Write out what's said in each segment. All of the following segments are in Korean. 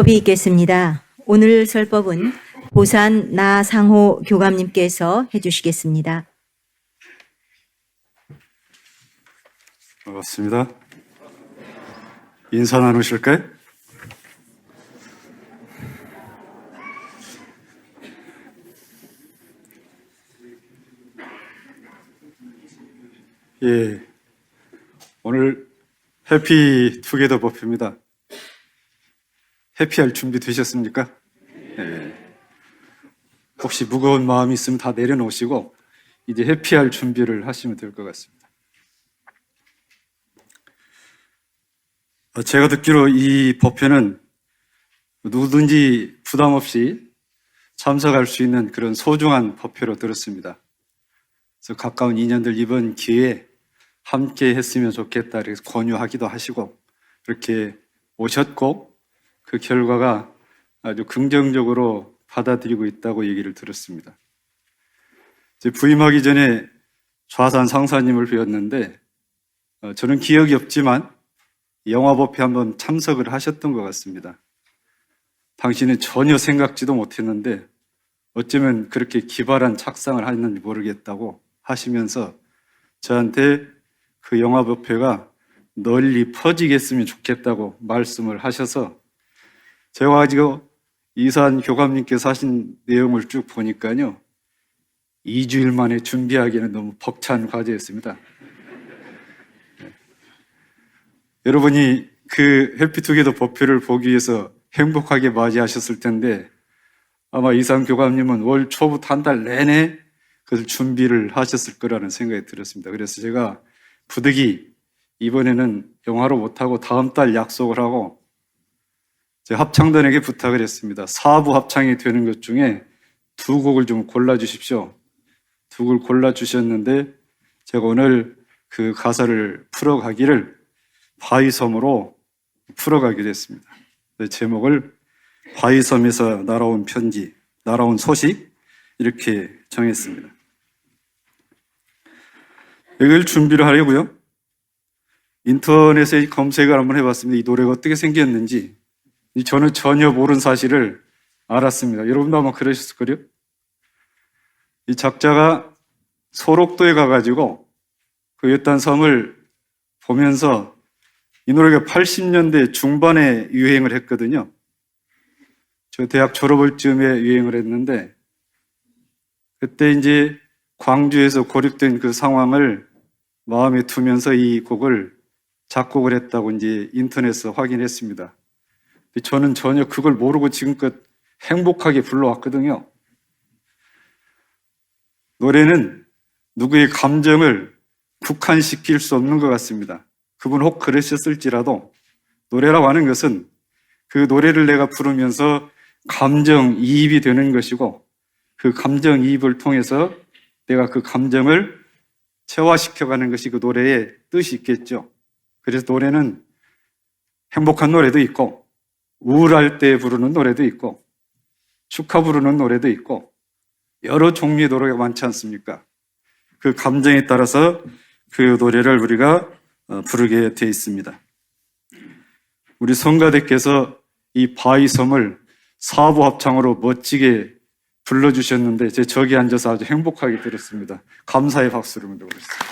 법이 있겠습니다. 오늘 설법은 보산 나상호 교감님께서 해주시겠습니다. 반갑습니다. 인사 나누실까요? 예, 오늘 해피 투게더 법회입니다. 해피할 준비 되셨습니까? 예. 혹시 무거운 마음이 있으면 다 내려놓으시고 이제 해피할 준비를 하시면 될 것 같습니다. 제가 듣기로 이 법회는 누구든지 부담 없이 참석할 수 있는 그런 소중한 법회로 들었습니다. 그래서 가까운 인연들 이번 기회에 함께 했으면 좋겠다 이렇게 권유하기도 하시고 그렇게 오셨고 그 결과가 아주 긍정적으로 받아들이고 있다고 얘기를 들었습니다. 부임하기 전에 좌산 상사님을 뵈었는데 저는 기억이 없지만 영화법회 한번 참석을 하셨던 것 같습니다. 당신은 전혀 생각지도 못했는데 어쩌면 그렇게 기발한 착상을 했는지 모르겠다고 하시면서 저한테 그 영화법회가 널리 퍼지겠으면 좋겠다고 말씀을 하셔서 제가 지금 이산 교감님께서 하신 내용을 쭉 보니까요 2주일 만에 준비하기에는 너무 벅찬 과제였습니다. 여러분이 그 해피투게더 법회를 보기 위해서 행복하게 맞이하셨을 텐데 아마 이산 교감님은 월 초부터 한 달 내내 그것을 준비를 하셨을 거라는 생각이 들었습니다. 그래서 제가 부득이 이번에는 영화로 못하고 다음 달 약속을 하고 제가 합창단에게 부탁을 했습니다. 4부 합창이 되는 것 중에 2곡을 좀 골라주십시오. 2곡을 골라주셨는데 제가 오늘 그 가사를 풀어가기를 바위섬으로 풀어가기로 했습니다. 제목을 바위섬에서 날아온 편지, 날아온 소식 이렇게 정했습니다. 이걸 준비를 하려고요. 인터넷에 검색을 한번 해봤습니다. 이 노래가 어떻게 생겼는지 저는 전혀 모르는 사실을 알았습니다. 여러분도 아마 그러셨을 거예요. 이 작자가 소록도에 가가지고 그 외딴 섬을 보면서 이 노래가 80년대 중반에 유행을 했거든요. 저 대학 졸업할 즈음에 유행을 했는데 그때 이제 광주에서 고립된 그 상황을 마음에 두면서 이 곡을 작곡을 했다고 이제 인터넷에서 확인했습니다. 저는 전혀 그걸 모르고 지금껏 행복하게 불러왔거든요. 노래는 누구의 감정을 국한시킬 수 없는 것 같습니다. 그분 혹 그러셨을지라도 노래라고 하는 것은 그 노래를 내가 부르면서 감정이입이 되는 것이고 그 감정이입을 통해서 내가 그 감정을 체화시켜가는 것이 그 노래의 뜻이 있겠죠. 그래서 노래는 행복한 노래도 있고 우울할 때 부르는 노래도 있고 축하 부르는 노래도 있고 여러 종류의 노래가 많지 않습니까? 그 감정에 따라서 그 노래를 우리가 부르게 되어 있습니다. 우리 성가대께서 이 바위섬을 4부 합창으로 멋지게 불러주셨는데 제 저기 앉아서 아주 행복하게 들었습니다. 감사의 박수를 먼저 보겠습니다.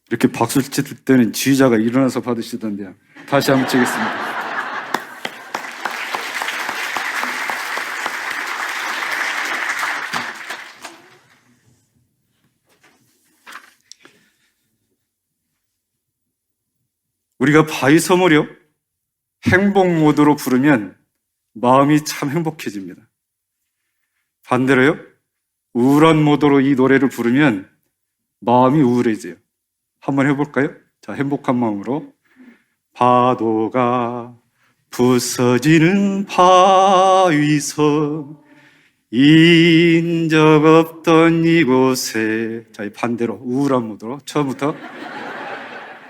이렇게 박수를 칠 때는 지휘자가 일어나서 받으시던데요. 다시 한번 치겠습니다. 우리가 바위섬을요 행복 모드로 부르면 마음이 참 행복해집니다. 반대로요 우울한 모드로 이 노래를 부르면 마음이 우울해져요. 한번 해볼까요? 자, 행복한 마음으로 파도가 부서지는 바위섬 인적 없던 이곳에 자, 이 반대로 우울한 모드로 처음부터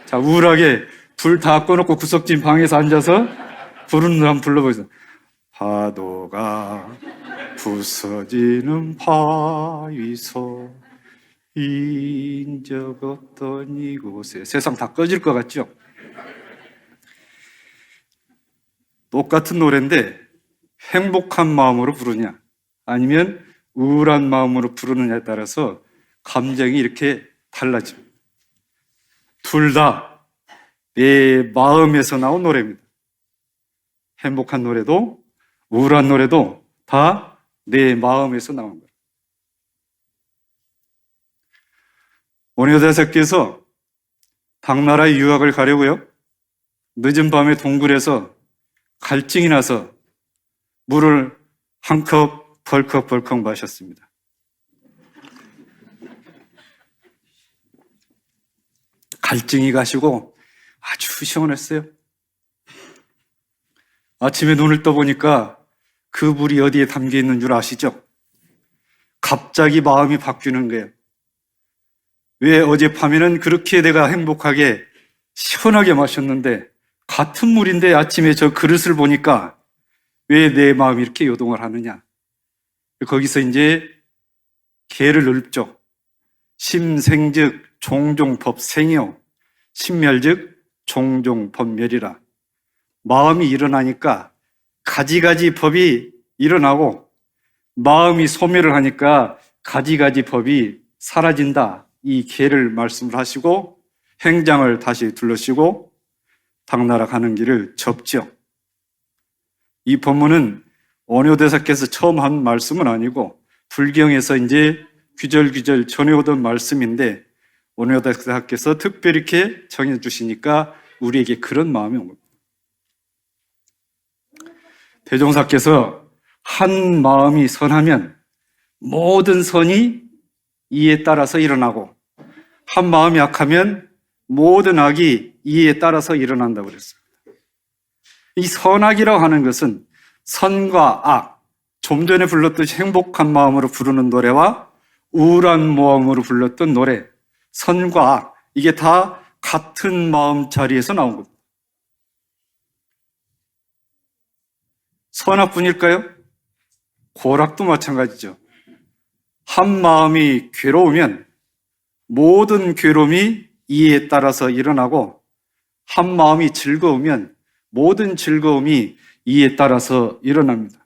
자, 우울하게 불 다 꺼놓고 구석진 방에서 앉아서 부르는 노래 한번 불러보세요. 파도가 부서지는 바위섬 인적 없던 이곳에. 세상 다 꺼질 것 같죠? 똑같은 노래인데 행복한 마음으로 부르냐 아니면 우울한 마음으로 부르느냐에 따라서 감정이 이렇게 달라집니다. 둘 다 내 마음에서 나온 노래입니다. 행복한 노래도 우울한 노래도 다 내 마음에서 나온 거예요. 원효대사께서 당나라에 유학을 가려고요. 늦은 밤에 동굴에서 갈증이 나서 물을 한 컵 벌컥벌컥 마셨습니다. 갈증이 가시고 아주 시원했어요. 아침에 눈을 떠보니까 그 물이 어디에 담겨 있는 줄 아시죠? 갑자기 마음이 바뀌는 거예요. 왜 어젯밤에는 그렇게 내가 행복하게 시원하게 마셨는데 같은 물인데 아침에 저 그릇을 보니까 왜 내 마음이 이렇게 요동을 하느냐? 거기서 이제 개를 읊죠. 심생즉 종종법생이요 심멸즉 종종법멸이라. 마음이 일어나니까 가지가지 법이 일어나고 마음이 소멸을 하니까 가지가지 법이 사라진다. 이 개를 말씀을 하시고 행장을 다시 둘러시고 당나라 가는 길을 접죠. 이 법문은 원효대사께서 처음 한 말씀은 아니고 불경에서 이제 귀절귀절 전해오던 말씀인데 원효대사께서 특별히 이렇게 정해 주시니까 우리에게 그런 마음이 온 겁니다. 대종사께서 한 마음이 선하면 모든 선이 이에 따라서 일어나고 한 마음이 악하면 모든 악이 이에 따라서 일어난다고 그랬습니다. 이 선악이라고 하는 것은 선과 악, 좀 전에 불렀듯이 행복한 마음으로 부르는 노래와 우울한 마음으로 불렀던 노래, 선과 악, 이게 다 같은 마음 자리에서 나온 겁니다. 선악뿐일까요? 고락도 마찬가지죠. 한 마음이 괴로우면 모든 괴로움이 이에 따라서 일어나고 한 마음이 즐거우면 모든 즐거움이 이에 따라서 일어납니다.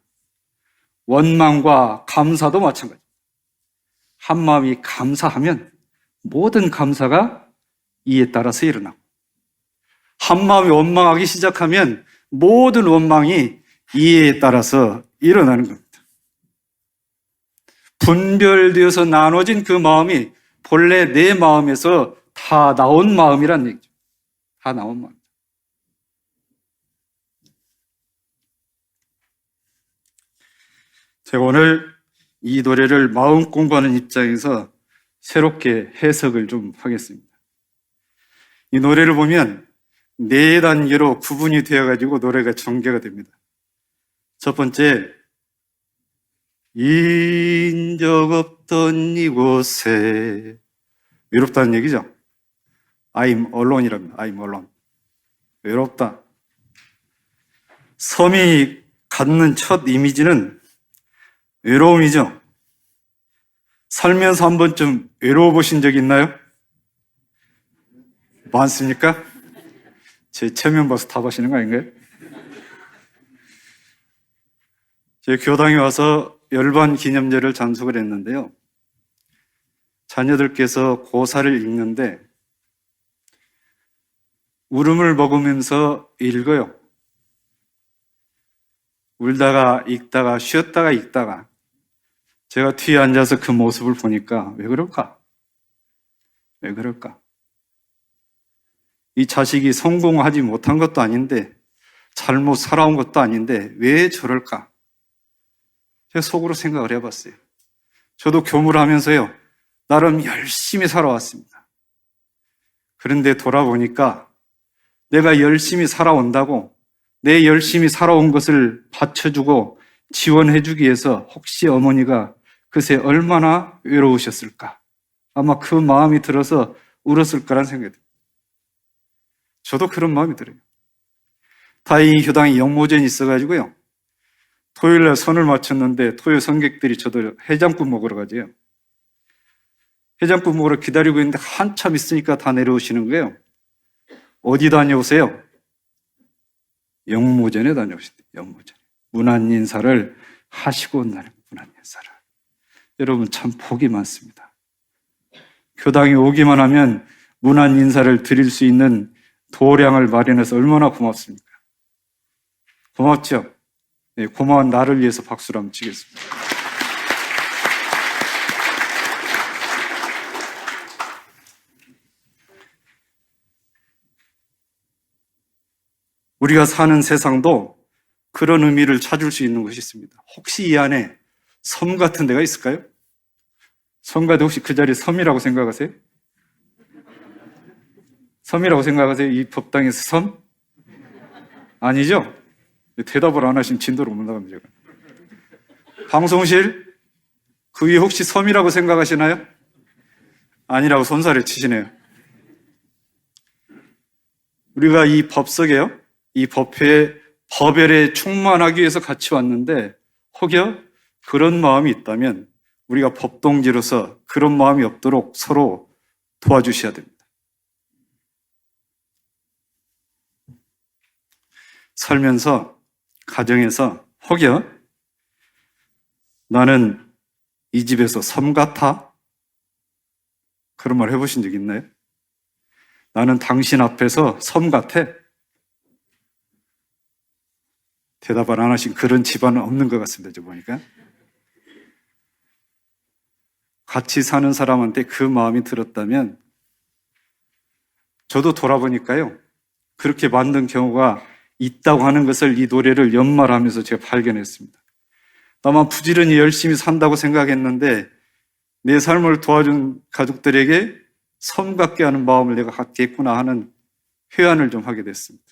원망과 감사도 마찬가지입니다. 한 마음이 감사하면 모든 감사가 이에 따라서 일어나고 한 마음이 원망하기 시작하면 모든 원망이 이에 따라서 일어나는 겁니다. 분별되어서 나눠진 그 마음이 본래 내 마음에서 다 나온 마음이란 얘기죠. 다 나온 마음. 제가 오늘 이 노래를 마음 공부하는 입장에서 새롭게 해석을 좀 하겠습니다. 이 노래를 보면 네 단계로 구분이 되어가지고 노래가 전개가 됩니다. 첫 번째, 인적 없던 이곳에 외롭다는 얘기죠. I'm alone이랍니다. I'm alone. 외롭다. 섬이 갖는 첫 이미지는 외로움이죠. 살면서 한 번쯤 외로워 보신 적 있나요? 많습니까? 제 체면 봐서 답하시는 거 아닌가요? 제 교당에 와서 열반 기념제를 참석을 했는데요. 자녀들께서 고사를 읽는데 울음을 먹으면서 읽어요. 울다가 읽다가 쉬었다가 읽다가 제가 뒤에 앉아서 그 모습을 보니까 왜 그럴까? 왜 그럴까? 이 자식이 성공하지 못한 것도 아닌데 잘못 살아온 것도 아닌데 왜 저럴까? 제가 속으로 생각을 해봤어요. 저도 교무하면서요, 나름 열심히 살아왔습니다. 그런데 돌아보니까 내가 열심히 살아온다고 내 열심히 살아온 것을 받쳐주고 지원해주기 위해서 혹시 어머니가 그새 얼마나 외로우셨을까? 아마 그 마음이 들어서 울었을 거란 생각이 듭니다. 저도 그런 마음이 들어요. 다행히 교당에 영모전이 있어가지고요. 토요일날 선을 마쳤는데 토요 성객들이 저도 해장국 먹으러 가지요. 해장국 먹으러 기다리고 있는데 한참 있으니까 다 내려오시는 거예요. 어디 다녀오세요? 영모전에 다녀오신대요. 영모전. 문안인사를 하시고 온다는 문안인사를. 여러분 참 복이 많습니다. 교당에 오기만 하면 문안인사를 드릴 수 있는 도량을 마련해서 얼마나 고맙습니까? 고맙죠? 네, 고마운 나를 위해서 박수를 한번 치겠습니다. 우리가 사는 세상도 그런 의미를 찾을 수 있는 것이 있습니다. 혹시 이 안에 섬 같은 데가 있을까요? 섬 같은 혹시 그 자리 섬이라고 생각하세요? 섬이라고 생각하세요? 이 법당에서 섬? 아니죠? 대답을 안 하시면 진도로 못 나갑니다. 방송실? 그 위에 혹시 섬이라고 생각하시나요? 아니라고 손살에 치시네요. 우리가 이 법석에요, 이 법회에 법열에 충만하기 위해서 같이 왔는데 혹여 그런 마음이 있다면 우리가 법동지로서 그런 마음이 없도록 서로 도와주셔야 됩니다. 살면서 가정에서 혹여 나는 이 집에서 섬 같아? 그런 말 해보신 적 있나요? 나는 당신 앞에서 섬 같아? 대답을 안 하신 그런 집안은 없는 것 같습니다. 저 보니까. 같이 사는 사람한테 그 마음이 들었다면 저도 돌아보니까요, 그렇게 만든 경우가 있다고 하는 것을 이 노래를 연말하면서 제가 발견했습니다. 나만 부지런히 열심히 산다고 생각했는데 내 삶을 도와준 가족들에게 섬 같게 하는 마음을 내가 갖게 했구나 하는 회한을 좀 하게 됐습니다.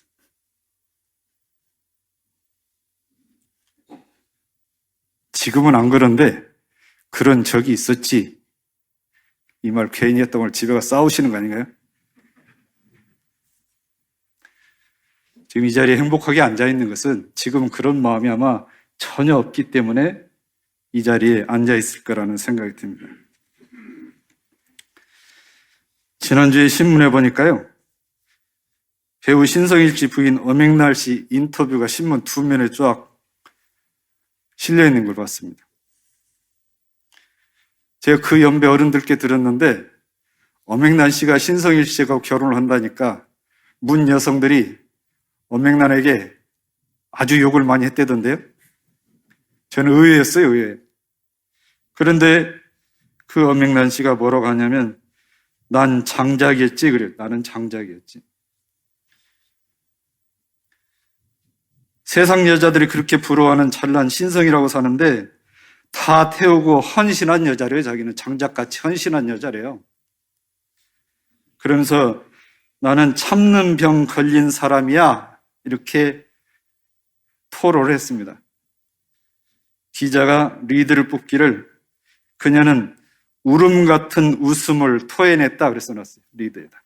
지금은 안 그런데 그런 적이 있었지. 이 말 괜히 했던 걸 집에 가서 싸우시는 거 아닌가요? 지금 이 자리에 행복하게 앉아있는 것은 지금은 그런 마음이 아마 전혀 없기 때문에 이 자리에 앉아있을 거라는 생각이 듭니다. 지난주에 신문에 보니까요, 배우 신성일 씨 부인 엄앵날 씨 인터뷰가 신문 2면에 쫙 실려 있는 걸 봤습니다. 제가 그 연배 어른들께 들었는데 엄앵란 씨가 신성일 씨하고 결혼을 한다니까 문 여성들이 엄앵란에게 아주 욕을 많이 했대던데요. 저는 의외였어요, 의외. 그런데 그 엄앵란 씨가 뭐라고 하냐면 난 장작이었지 그래요. 나는 장작이었지. 세상 여자들이 그렇게 부러워하는 찬란 신성이라고 사는데 다 태우고 헌신한 여자래요. 자기는 장작같이 헌신한 여자래요. 그러면서 나는 참는 병 걸린 사람이야 이렇게 토로를 했습니다. 기자가 리드를 뽑기를 그녀는 울음 같은 웃음을 토해냈다 그래서 놨어요. 리드에다.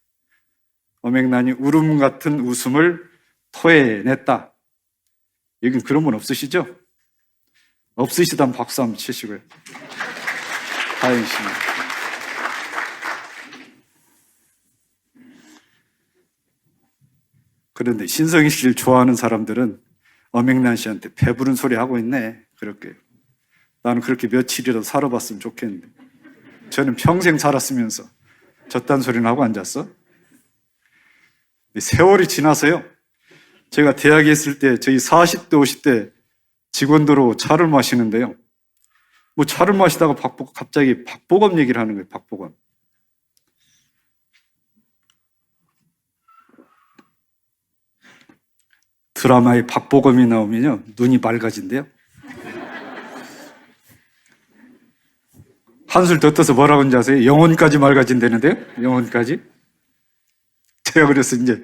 엄앵란이 울음 같은 웃음을 토해냈다. 여긴 그런 분 없으시죠? 없으시다면 박수 한번 치시고요. 다행이십니다. 그런데 신성희 씨를 좋아하는 사람들은 엄앵란 씨한테 배부른 소리 하고 있네. 그렇게. 나는 그렇게 며칠이라도 살아봤으면 좋겠는데. 저는 평생 살았으면서 저딴 소리는 하고 앉았어? 세월이 지나서요. 제가 대학에 있을 때 저희 40대, 50대 직원들하고 차를 마시는데요. 뭐 차를 마시다가 갑자기 박보검 얘기를 하는 거예요. 박보검. 드라마에 박보검이 나오면요 눈이 맑아진대요. 한술 더 떠서 뭐라고 하는지 아세요? 영혼까지 맑아진다는데요. 영혼까지. 제가 그래서 이제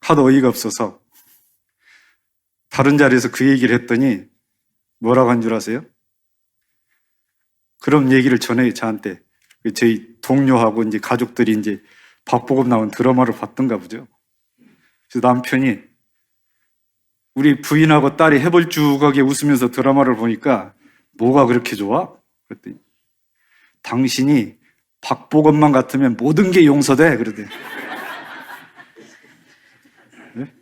하도 어이가 없어서 다른 자리에서 그 얘기를 했더니 뭐라고 한 줄 아세요? 그런 얘기를 전에 저한테 저희 동료하고 이제 가족들이 이제 박보검 나온 드라마를 봤던가 보죠. 그래서 남편이 우리 부인하고 딸이 해볼쭉하게 웃으면서 드라마를 보니까 뭐가 그렇게 좋아? 그랬더니 당신이 박보검만 같으면 모든 게 용서돼. 그러대. 네?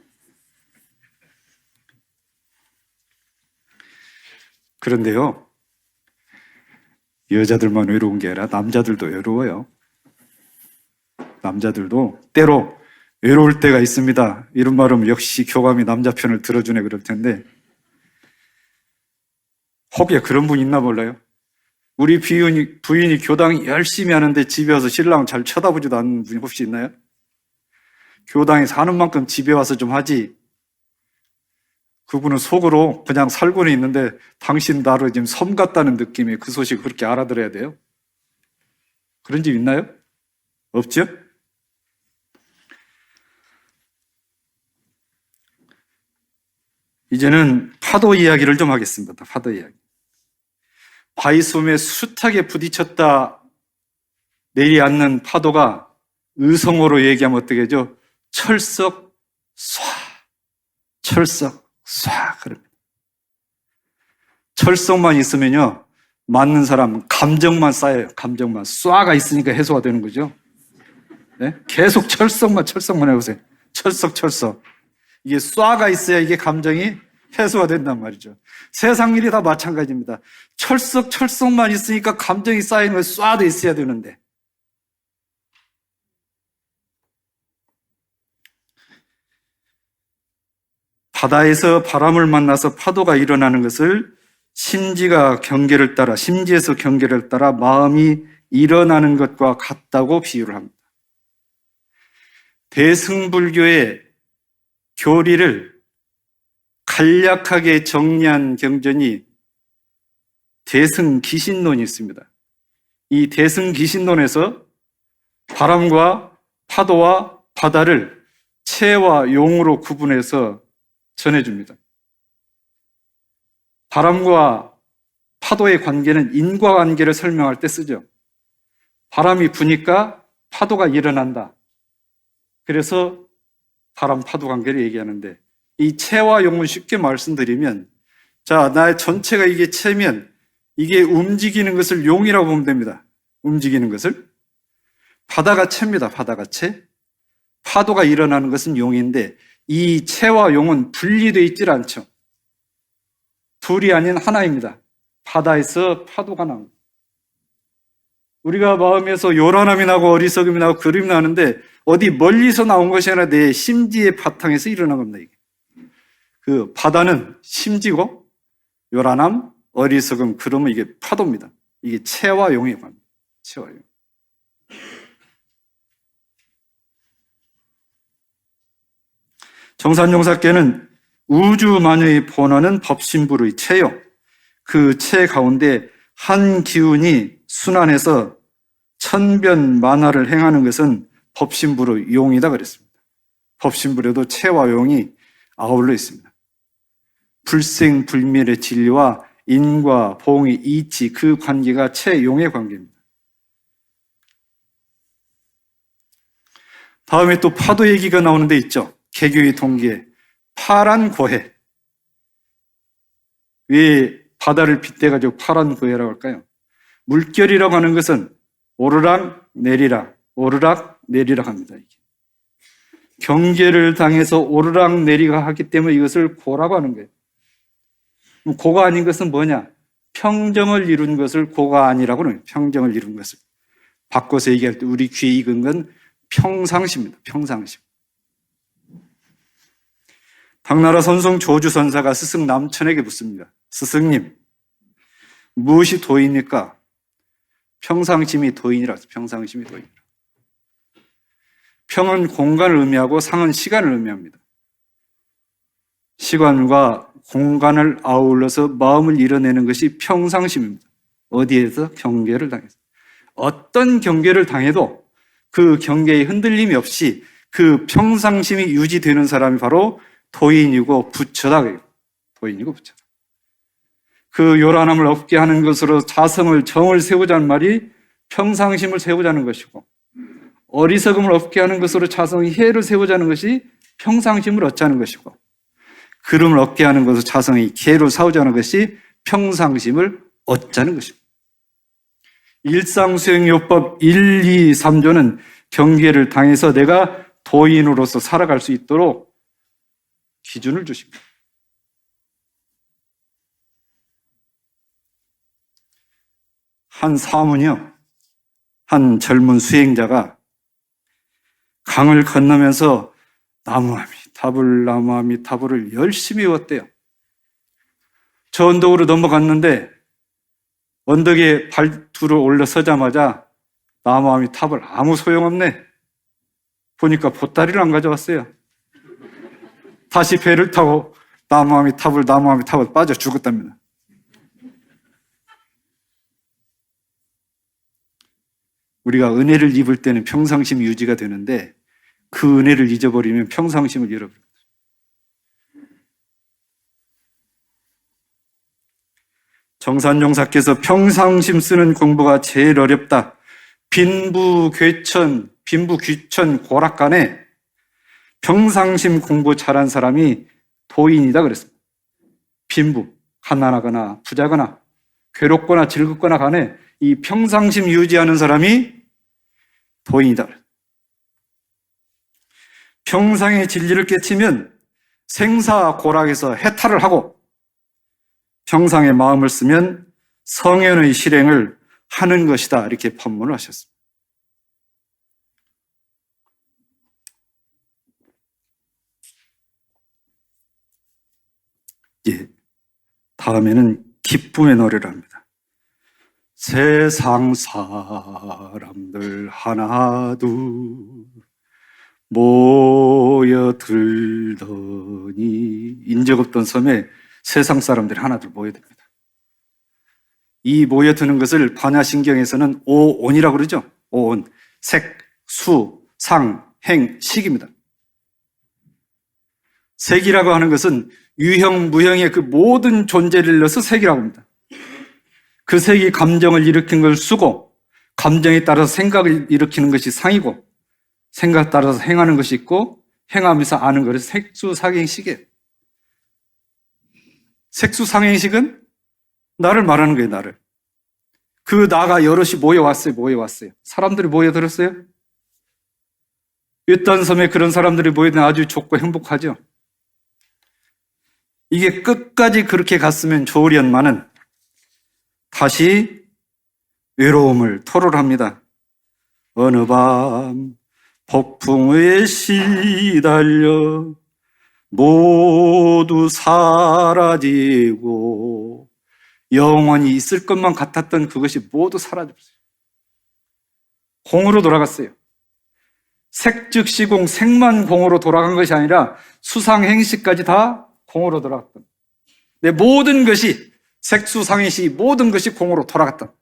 그런데요, 여자들만 외로운 게 아니라 남자들도 외로워요. 남자들도 때로 외로울 때가 있습니다. 이런 말하면 역시 교감이 남자 편을 들어주네 그럴 텐데, 혹에 그런 분 있나 몰라요? 우리 부인이 교당 열심히 하는데 집에 와서 신랑 잘 쳐다보지도 않는 분이 혹시 있나요? 교당에 사는 만큼 집에 와서 좀 하지. 그분은 속으로 그냥 살고는 있는데 당신 나를 지금 섬 같다는 느낌에 그 소식 그렇게 알아들어야 돼요? 그런 집 있나요? 없죠? 이제는 파도 이야기를 좀 하겠습니다. 파도 이야기. 바위섬에 숱하게 부딪혔다 내리앉는 파도가 의성어로 얘기하면 어떻게 하죠? 철썩 쏴, 철썩 쏴. 그럽니다. 철석만 있으면요, 맞는 사람 감정만 쌓여요. 감정만. 쏴가 있으니까 해소가 되는 거죠. 네? 계속 철석만 해보세요. 철석. 이게 쏴가 있어야 이게 감정이 해소가 된단 말이죠. 세상 일이 다 마찬가지입니다. 철석만 있으니까 감정이 쌓이는 거예요. 쏴도 있어야 되는데. 바다에서 바람을 만나서 파도가 일어나는 것을 심지에서 경계를 따라 마음이 일어나는 것과 같다고 비유를 합니다. 대승불교의 교리를 간략하게 정리한 경전이 대승기신론이 있습니다. 이 대승기신론에서 바람과 파도와 바다를 체와 용으로 구분해서 전해줍니다. 바람과 파도의 관계는 인과관계를 설명할 때 쓰죠. 바람이 부니까 파도가 일어난다. 그래서 바람, 파도 관계를 얘기하는데, 이 체와 용은 쉽게 말씀드리면, 자, 나의 전체가 이게 체면 이게 움직이는 것을 용이라고 보면 됩니다. 움직이는 것을. 바다가 체입니다. 바다가 체. 파도가 일어나는 것은 용인데 이 체와 용은 분리되어 있질 않죠. 둘이 아닌 하나입니다. 바다에서 파도가 나옵니다. 우리가 마음에서 요란함이 나고 어리석음이 나고 그림이 나는데 어디 멀리서 나온 것이 아니라 내 심지의 바탕에서 일어난 겁니다. 이게. 그 바다는 심지고 요란함, 어리석음, 그러면 이게 파도입니다. 이게 체와 용의 관계입니다. 체와 용. 정산용사께는 우주만유의 본원은 법신불의 체요. 그 체 가운데 한 기운이 순환해서 천변만화를 행하는 것은 법신불의 용이다 그랬습니다. 법신불에도 체와 용이 아울러 있습니다. 불생불멸의 진리와 인과 보응의 이치, 그 관계가 체용의 관계입니다. 다음에 또 파도 얘기가 나오는 데 있죠. 개교의 동기에 파란 고해. 왜 바다를 빗대가지고 파란 고해라고 할까요? 물결이라고 하는 것은 오르락 내리락 합니다. 이게. 경계를 당해서 오르락 내리락 하기 때문에 이것을 고라고 하는 거예요. 고가 아닌 것은 뭐냐? 평정을 이룬 것을 고가 아니라고 하는 거예요. 평정을 이룬 것을. 바꿔서 얘기할 때 우리 귀에 익은 건 평상시입니다. 평상시. 당나라 선송 조주선사가 스승 남천에게 묻습니다. 스승님, 무엇이 도입니까? 평상심이 도인이라. 평상심이 도인이라. 평은 공간을 의미하고 상은 시간을 의미합니다. 시간과 공간을 아울러서 마음을 이뤄내는 것이 평상심입니다. 어디에서? 경계를 당해서. 어떤 경계를 당해도 그 경계에 흔들림이 없이 그 평상심이 유지되는 사람이 바로 도인이고 부처다. 도인이고 부처다. 그 요란함을 없게 하는 것으로 자성을, 정을 세우자는 말이 평상심을 세우자는 것이고, 어리석음을 없게 하는 것으로 자성의 해를 세우자는 것이 평상심을 얻자는 것이고, 그름을 얻게 하는 것으로 자성의 개를 세우자는 것이 평상심을 얻자는 것입니다. 일상수행요법 1, 2, 3조는 경계를 당해서 내가 도인으로서 살아갈 수 있도록 기준을 주십니다. 한 사문이요, 한 젊은 수행자가 강을 건너면서 나무아미타불을 열심히 외웠대요. 저 언덕으로 넘어갔는데 언덕에 발두를 올려서자마자 나무아미타불 아무 소용없네. 보니까 보따리를 안 가져왔어요. 다시 배를 타고 나무아미타불 빠져 죽었답니다. 우리가 은혜를 입을 때는 평상심 유지가 되는데 그 은혜를 잊어버리면 평상심을 잃어버립니다. 정산용사께서 평상심 쓰는 공부가 제일 어렵다. 빈부귀천 고락간에 평상심 공부 잘한 사람이 도인이다 그랬습니다. 빈부, 가난하거나 부자거나 괴롭거나 즐겁거나 간에 이 평상심 유지하는 사람이 도인이다. 평상의 진리를 깨치면 생사고락에서 해탈을 하고 평상의 마음을 쓰면 성현의 실행을 하는 것이다. 이렇게 판문을 하셨습니다. 예, 다음에는 기쁨의 노래를 합니다. 세상 사람들 하나둘 모여들더니 인적 없던 섬에 세상 사람들이 하나둘 모여듭니다. 이 모여드는 것을 반야신경에서는 오온이라고 그러죠. 오온, 색, 수, 상, 행, 식입니다. 색이라고 하는 것은 유형, 무형의 그 모든 존재를 넣어서 색이라고 합니다. 그 색이 감정을 일으킨 걸 수고, 감정에 따라서 생각을 일으키는 것이 상이고, 생각에 따라서 행하는 것이 있고, 행하면서 아는 것을 색수상행식이에요. 색수상행식은 나를 말하는 거예요, 나를. 그 나가 여럿이 모여왔어요. 사람들이 모여들었어요. 윷단 섬에 그런 사람들이 모여들면 아주 좋고 행복하죠. 이게 끝까지 그렇게 갔으면 좋으련만은 다시 외로움을 토로합니다. 어느 밤 폭풍에 시달려 모두 사라지고 영원히 있을 것만 같았던 그것이 모두 사라졌어요. 공으로 돌아갔어요. 색즉시공, 색만 공으로 돌아간 것이 아니라 수상행식까지 다 공으로 돌아갔던. 내 모든 것이 색수상행식 모든 것이 공으로 돌아갔던.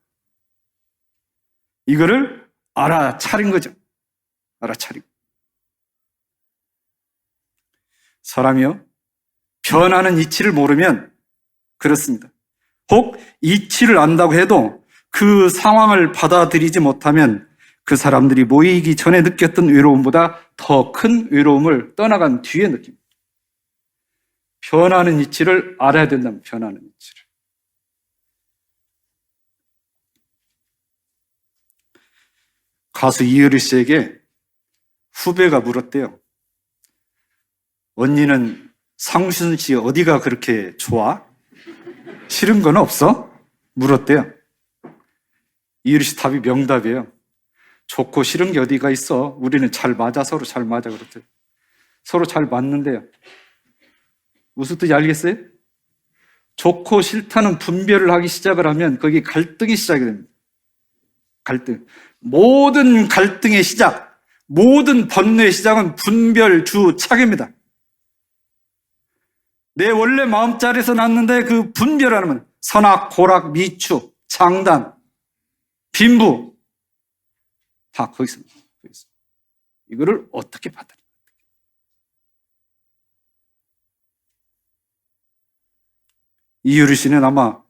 이거를 알아차린 거죠. 알아차리고. 사람이요, 변하는 이치를 모르면 그렇습니다. 혹 이치를 안다고 해도 그 상황을 받아들이지 못하면 그 사람들이 모이기 전에 느꼈던 외로움보다 더 큰 외로움을 떠나간 뒤에 느낍니다. 변하는 이치를 알아야 된다면 변하는 이치를. 가수 이효리 씨에게 후배가 물었대요. 언니는 상순 씨 어디가 그렇게 좋아? 싫은 건 없어? 물었대요. 이효리 씨 답이 명답이에요. 좋고 싫은 게 어디가 있어? 우리는 잘 맞아, 서로 잘 맞아 그렇대요. 서로 잘 맞는데요. 무슨 뜻인지 알겠어요? 좋고 싫다는 분별을 하기 시작을 하면 거기 갈등이 시작이 됩니다. 갈등. 모든 갈등의 시작, 모든 번뇌의 시작은 분별, 주, 착입니다. 내 원래 마음자리에서 났는데 그 분별하는 선악, 고락, 미추, 장단, 빈부 다 거기서 이거를 어떻게 받아들여요? 이유리 씨는 아마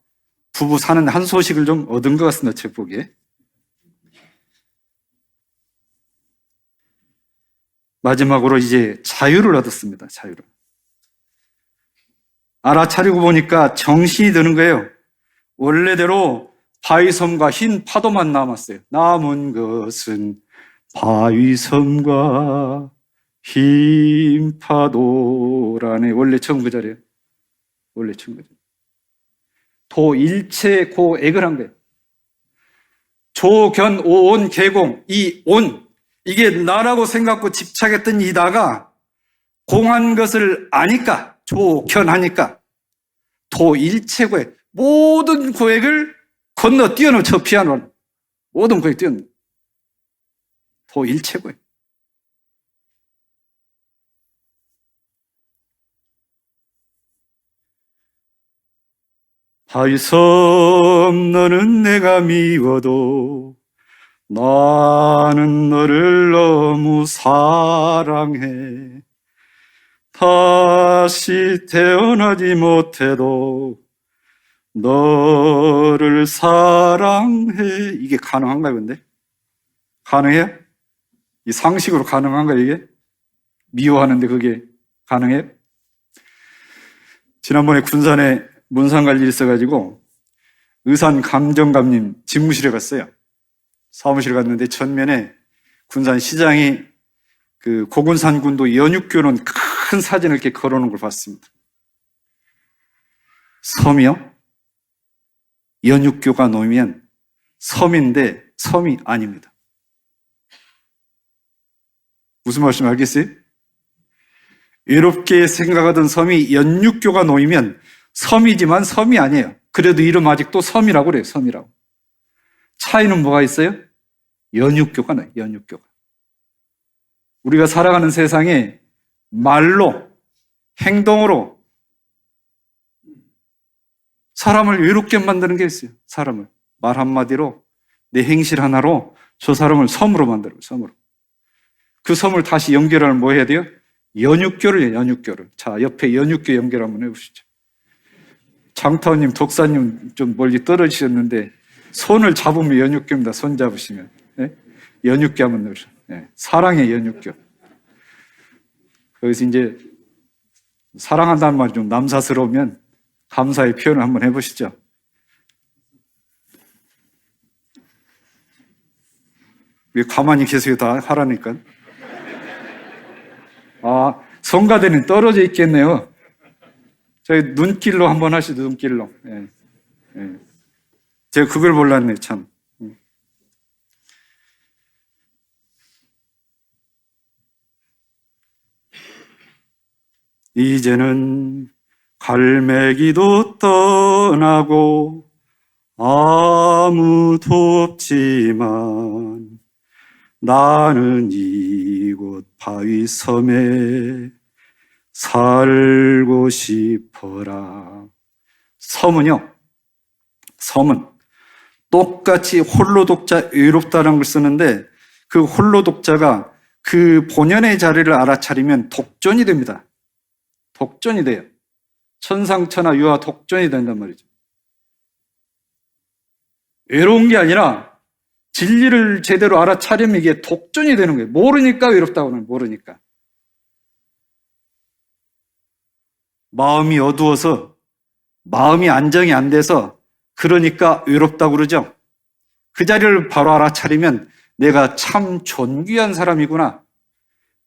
부부 사는 한 소식을 좀 얻은 것 같습니다. 제 보기에. 마지막으로 이제 자유를 얻었습니다. 자유를. 알아차리고 보니까 정신이 드는 거예요. 원래대로 바위섬과 흰 파도만 남았어요. 남은 것은 바위섬과 흰 파도라네. 원래 처음 그 자리에요. 원래 처음 그 자리. 도일체 고액을 한 거예요. 조견 오온 계공, 이 온, 이게 나라고 생각하고 집착했던 이다가 공한 것을 아니까, 조견하니까 도일체고액, 모든 고액을 건너 뛰어넘어. 저 피아노는 모든 고액 뛰어넘어. 도일체고액. 바위섬 너는 내가 미워도 나는 너를 너무 사랑해. 다시 태어나지 못해도 너를 사랑해. 이게 가능한가요, 근데? 가능해요? 이 상식으로 가능한가요, 이게? 미워하는데 그게 가능해요? 지난번에 군산에 문상 갈 일이 있어가지고 의산 감정감님 집무실에 갔어요. 사무실에 갔는데 전면에 군산 시장이 그 고군산군도 연육교는 큰 사진을 이렇게 걸어놓은 걸 봤습니다. 섬이요? 연육교가 놓이면 섬인데 섬이 아닙니다. 무슨 말씀 알겠어요? 외롭게 생각하던 섬이 연육교가 놓이면 섬이지만 섬이 아니에요. 그래도 이름 아직도 섬이라고 그래요. 섬이라고. 차이는 뭐가 있어요? 연육교가 나요. 연육교가. 우리가 살아가는 세상에 말로, 행동으로 사람을 외롭게 만드는 게 있어요. 사람을. 말 한마디로, 내 행실 하나로 저 사람을 섬으로 만들어요. 섬으로. 그 섬을 다시 연결하면 뭐 해야 돼요? 연육교를 해요. 연육교를. 자, 옆에 연육교 연결 한번 해보시죠. 장타원님, 독사님 좀 멀리 떨어지셨는데 손을 잡으면 연육교입니다. 손 잡으시면. 네? 연육교 한번 넣으셔. 네. 사랑의 연육교. 거기서 이제 사랑한다는 말이 좀 남사스러우면 감사의 표현을 한번 해보시죠. 왜 가만히 계세요? 다 하라니까. 아, 성가대는 떨어져 있겠네요. 저희 눈길로 한번 하시죠. 눈길로. 예. 예. 제가 그걸 몰랐네, 참. 이제는 갈매기도 떠나고 아무도 없지만 나는 이곳 바위섬에 살고 싶어라. 섬은요, 섬은 똑같이 홀로 독자, 외롭다는 걸 쓰는데 그 홀로 독자가 그 본연의 자리를 알아차리면 독존이 됩니다. 독존이 돼요. 천상천하 유아 독존이 된단 말이죠. 외로운 게 아니라 진리를 제대로 알아차리면 이게 독존이 되는 거예요. 모르니까 외롭다고 하는, 모르니까. 마음이 어두워서, 마음이 안정이 안 돼서 그러니까 외롭다고 그러죠. 그 자리를 바로 알아차리면 내가 참 존귀한 사람이구나.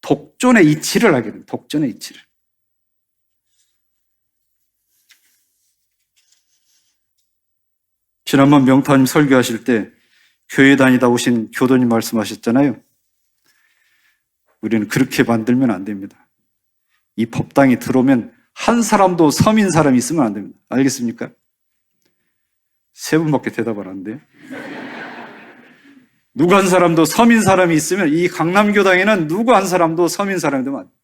독존의 이치를 하게 됩니다. 독존의 이치를. 지난번 명타님 설교하실 때 교회 다니다 오신 교도님 말씀하셨잖아요. 우리는 그렇게 만들면 안 됩니다. 이 법당에 들어오면 한 사람도 서민 사람이 있으면 안 됩니다. 알겠습니까? 세 분밖에 대답을 안 돼요. 누구 한 사람도 서민 사람이 있으면 이 강남교당에는 누구 한 사람도 서민 사람이 되면 안 돼요.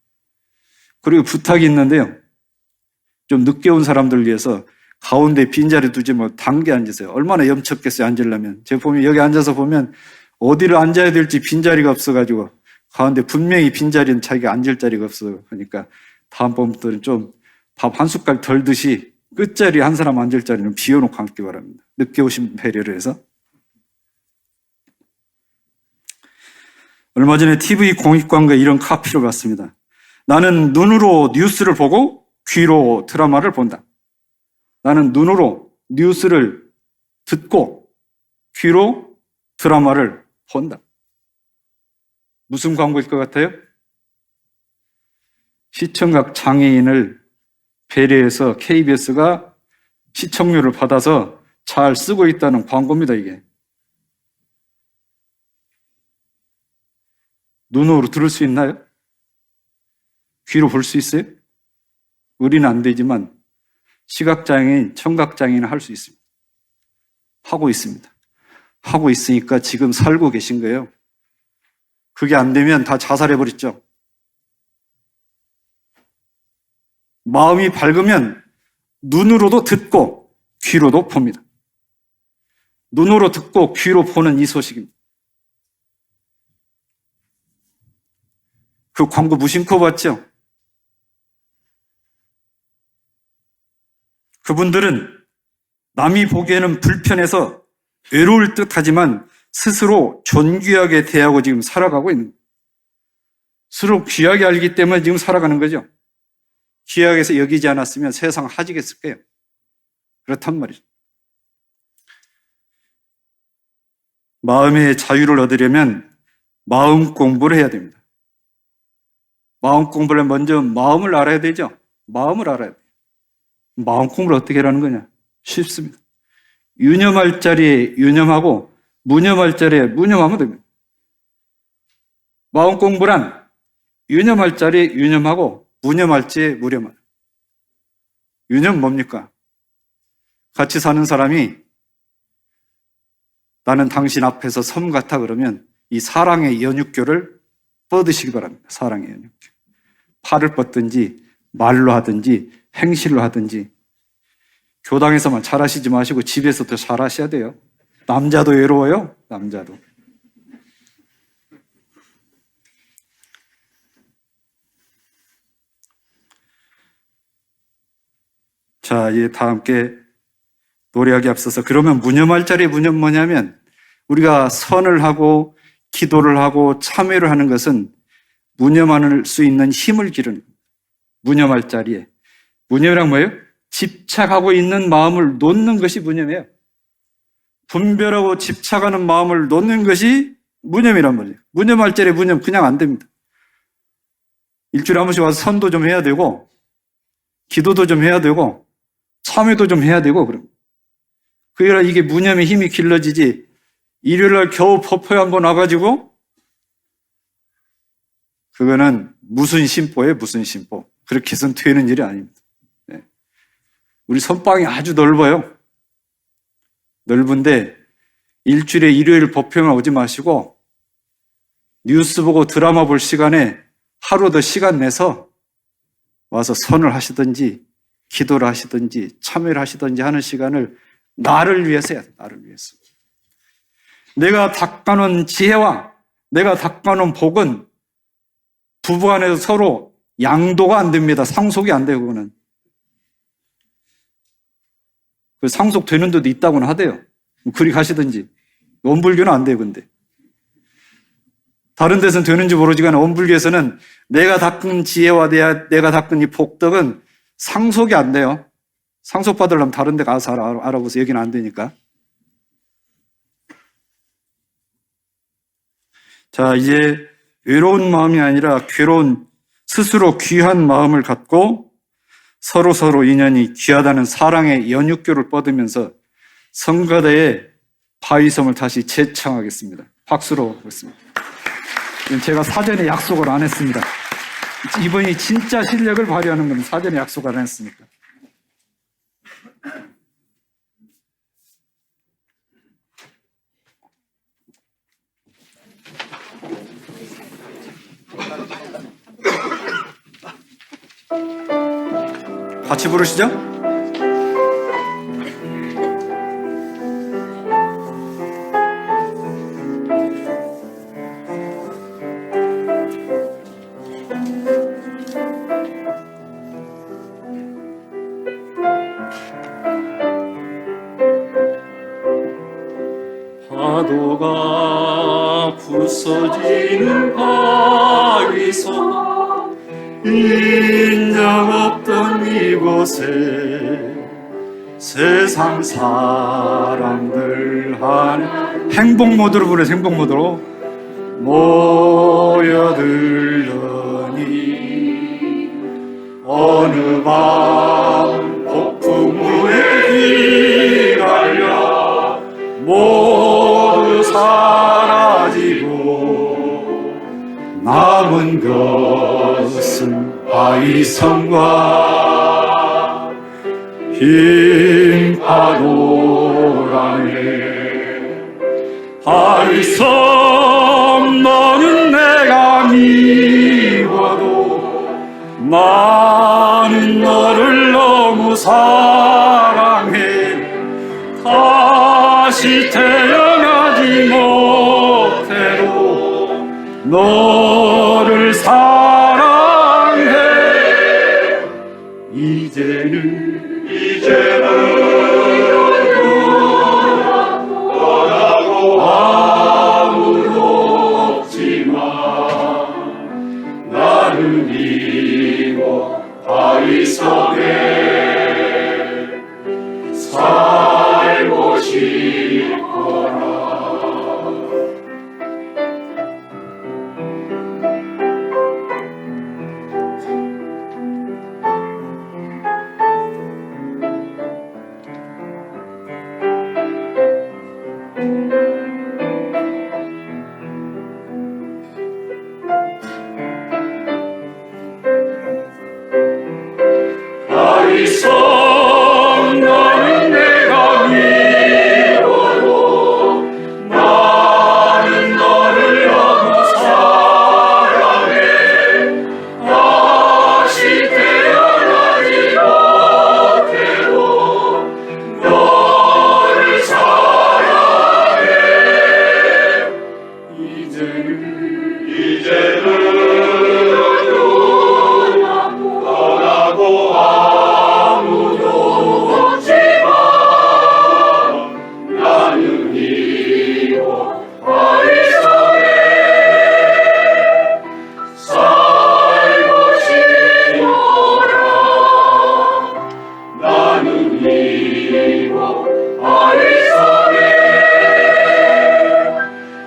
그리고 부탁이 있는데요. 좀 늦게 온 사람들 위해서 가운데 빈자리 두지 말고 단계 앉으세요. 얼마나 염첩겠어요, 앉으려면. 제가 보면 여기 앉아서 보면 어디를 앉아야 될지 빈자리가 없어가지고 가운데 분명히 빈자리는 자기가 앉을 자리가 없어. 그러니까 다음번부터는 좀 밥 한 숟갈 덜 드시 끝자리 한 사람 앉을 자리는 비워놓고 앉기 바랍니다. 늦게 오신 배려를 해서. 얼마 전에 TV 공익광고에 이런 카피를 봤습니다. 나는 눈으로 뉴스를 보고 귀로 드라마를 본다. 나는 눈으로 뉴스를 듣고 귀로 드라마를 본다. 무슨 광고일 것 같아요? 시청각 장애인을 배려해서 KBS가 시청료를 받아서 잘 쓰고 있다는 광고입니다, 이게. 눈으로 들을 수 있나요? 귀로 볼 수 있어요? 우리는 안 되지만 시각장애인, 청각장애인은 할 수 있습니다. 하고 있습니다. 하고 있으니까 지금 살고 계신 거예요. 그게 안 되면 다 자살해버렸죠. 마음이 밝으면 눈으로도 듣고 귀로도 봅니다. 눈으로 듣고 귀로 보는 이 소식입니다. 그 광고 무심코 봤죠? 그분들은 남이 보기에는 불편해서 외로울 듯하지만 스스로 존귀하게 대하고 지금 살아가고 있는 거예요. 스스로 귀하게 알기 때문에 지금 살아가는 거죠. 귀하게서 여기지 않았으면 세상 하지겠을 거예요. 그렇단 말이죠. 마음의 자유를 얻으려면 마음 공부를 해야 됩니다. 마음 공부를 먼저 마음을 알아야 되죠. 마음을 알아야 돼요. 마음 공부를 어떻게 하라는 거냐? 쉽습니다. 유념할 자리에 유념하고 무념할 자리에 무념하면 됩니다. 마음 공부란 유념할 자리에 유념하고 무념할 자리에 무념하는. 유념 뭡니까? 같이 사는 사람이 나는 당신 앞에서 섬 같아 그러면 이 사랑의 연육교를 뻗으시기 바랍니다. 사랑의 연육교. 팔을 뻗든지 말로 하든지 행실로 하든지 교당에서만 잘하시지 마시고 집에서도 잘하셔야 돼요. 남자도 외로워요. 남자도. 자, 이제 다 함께 노래하기 앞서서 그러면 무념할 자리에 무념 뭐냐면 우리가 선을 하고 기도를 하고 참회를 하는 것은 무념할 수 있는 힘을 기르는 거예요. 무념할 자리에. 무념이란 뭐예요? 집착하고 있는 마음을 놓는 것이 무념이에요. 분별하고 집착하는 마음을 놓는 것이 무념이란 말이에요. 무념할 자리에 무념 그냥 안 됩니다. 일주일에 한 번씩 와서 선도 좀 해야 되고 기도도 좀 해야 되고 참회도 좀 해야 되고 그럼. 그래야 이게 무념의 힘이 길러지지. 일요일날 겨우 법회에 한번 와가지고 그거는 무슨 심보예요, 무슨 심보. 그렇게 해서는 되는 일이 아닙니다. 네. 우리 선방이 아주 넓어요. 넓은데 일주일에 일요일 법회만 오지 마시고 뉴스 보고 드라마 볼 시간에 하루 더 시간 내서 와서 선을 하시든지 기도를 하시든지 참회를 하시든지 하는 시간을 나를 위해서 해야 돼. 나를 위해서. 내가 닦아놓은 지혜와 내가 닦아놓은 복은 부부간에서 서로 양도가 안 됩니다. 상속이 안 돼요. 그거는. 상속되는 데도 있다고는 하대요. 그리 가시든지. 원불교는 안 돼요. 근데 다른 데서는 되는지 모르지만 원불교에서는 내가 닦은 지혜와 내가 닦은 이 복덕은 상속이 안 돼요. 상속받으려면 다른 데 가서 알아보세요. 여기는 안 되니까. 자, 이제 외로운 마음이 아니라 괴로운 스스로 귀한 마음을 갖고 서로 인연이 귀하다는 사랑의 연육교를 뻗으면서 성가대의 바위섬을 다시 재창하겠습니다. 박수로 하겠습니다. 제가 사전에 약속을 안 했습니다. 이번이 진짜 실력을 발휘하는 건 사전에 약속을 안 했으니까. 같이 부르시죠? 파도가 부서지는 바위섬 인적 없던 이곳에 세상 사람들 한 행복 모드로 부르세요. 행복 모드로 모여들더니 어느 밤 폭풍우에 휘갈려 모두 사라지고 남은 것은 바위섬과 흰 파도라네. 바위섬 너는 내가 미워도 나는 너를 너무 사랑해. 다시 태어나지 못해도 너를 사랑해. 이제는 떠나고 아무도 없지만 나는 이곳 바위섬에 살고 싶어라. 바위섬 너는 내가 미워도 나는 너를 너무 사랑해. 다시 태어나지 못해도 너를 사랑해. 이제는 떠나고 아무도 없지만 나는 이곳 바위섬에 살고 싶어라. 나는 이곳 바위섬에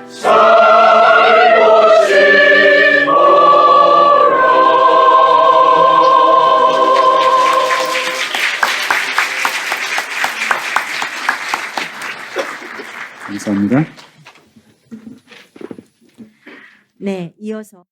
살고 싶어라. 감사합니다. 네, 이어서